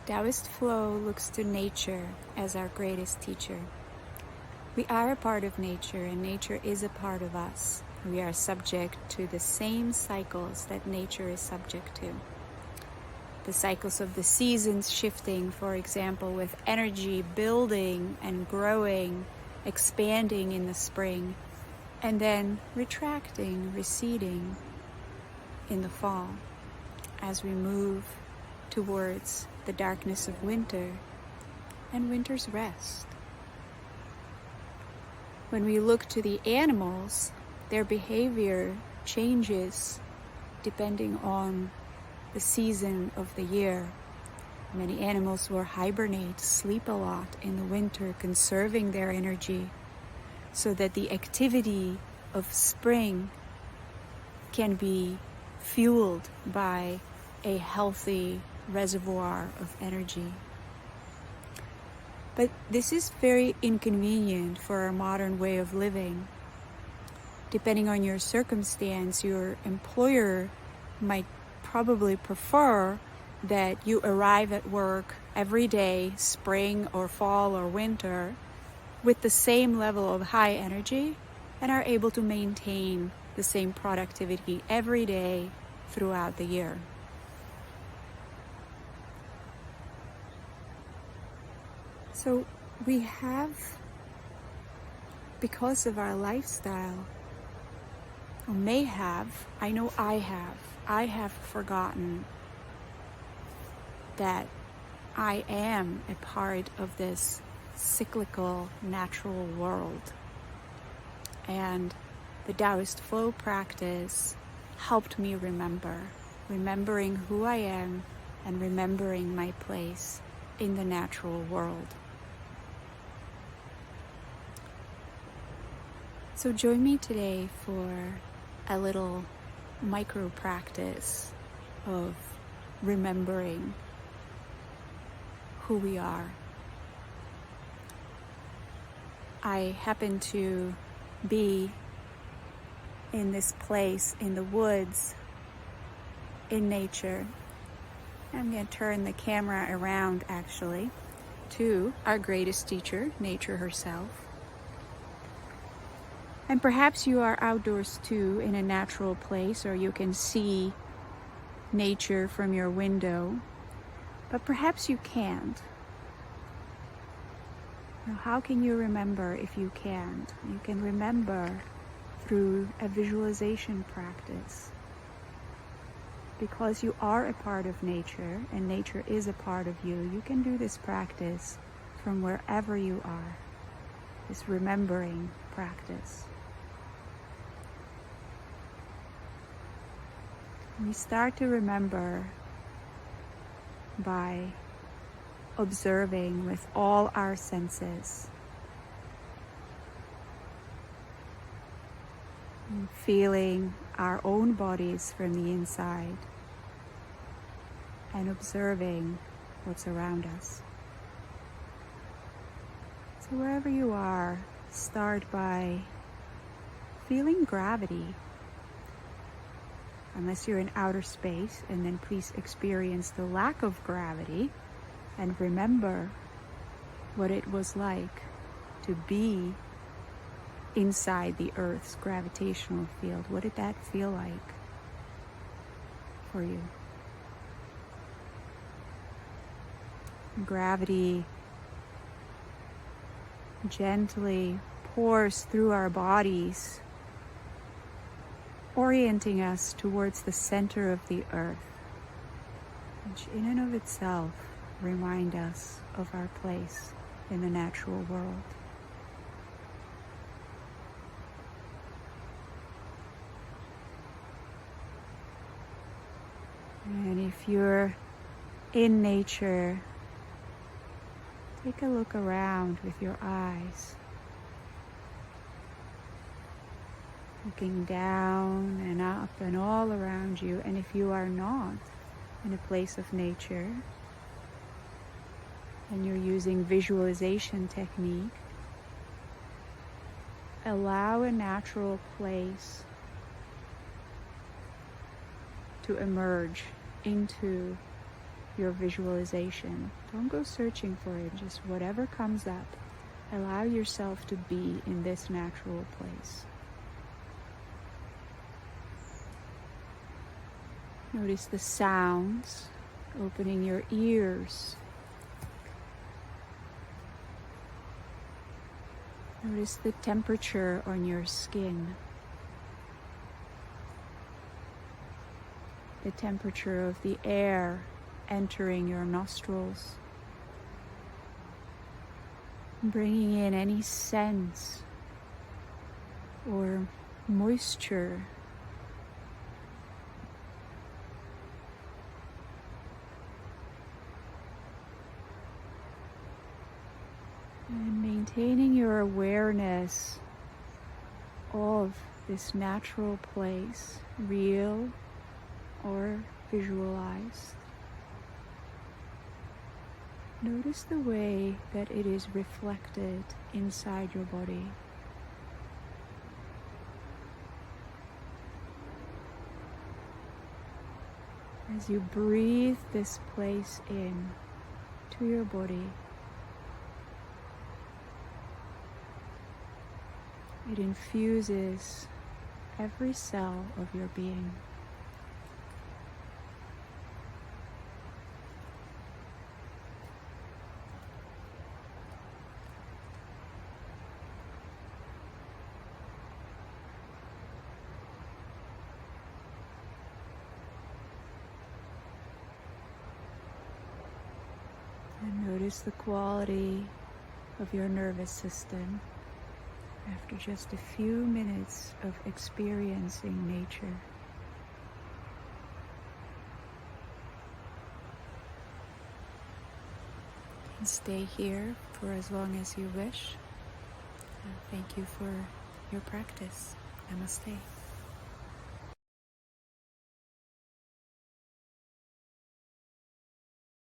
Daoist Flow looks to nature as our greatest teacher. We are a part of nature, and nature is a part of us. We are subject to the same cycles that nature is subject to. The cycles of the seasons shifting, for example, with energy building and growing, expanding in the spring, and then retracting, receding in the fall as we move towards the darkness of winter and winter's rest. When we look to the animals, their behavior changes depending on the season of the year. Many animals will hibernate, sleep a lot in the winter, conserving their energy so that the activity of spring can be fueled by a healthy reservoir of energy. But this is very inconvenient for our modern way of living. Depending on your circumstance, your employer might probably prefer that you arrive at work every day, spring or fall or winter, with the same level of high energy and are able to maintain the same productivity every day throughout the year. So we have, because of our lifestyle, or may have, I know I have forgotten that I am a part of this cyclical natural world. And the Daoist Flow practice helped me remembering who I am and remembering my place in the natural world. So join me today for a little micro practice of remembering who we are. I happen to be in this place in the woods, in nature. I'm going to turn the camera around actually to our greatest teacher, nature herself. And perhaps you are outdoors too, in a natural place, or you can see nature from your window, but perhaps you can't. Now, how can you remember if you can't? You can remember through a visualization practice. Because you are a part of nature, and nature is a part of you, you can do this practice from wherever you are. This remembering practice. We start to remember by observing with all our senses, and feeling our own bodies from the inside, and observing what's around us. So wherever you are, start by feeling gravity. Unless you're in outer space, and then please experience the lack of gravity and remember what it was like to be inside the Earth's gravitational field. What did that feel like for you? Gravity gently pours through our bodies, orienting us towards the center of the earth, which in and of itself remind us of our place in the natural world. And if you're in nature, take a look around with your eyes. Looking down and up and all around you. And if you are not in a place of nature and you're using visualization technique, allow a natural place to emerge into your visualization. Don't go searching for it, just whatever comes up. Allow yourself to be in this natural place. Notice the sounds, opening your ears. Notice the temperature on your skin. The temperature of the air entering your nostrils. Bringing in any sense or moisture. And maintaining your awareness of this natural place, real or visualized. Notice the way that it is reflected inside your body. As you breathe this place in to your body, it infuses every cell of your being. And notice the quality of your nervous system after just a few minutes of experiencing nature. You can stay here for as long as you wish. Thank you for your practice. Namaste.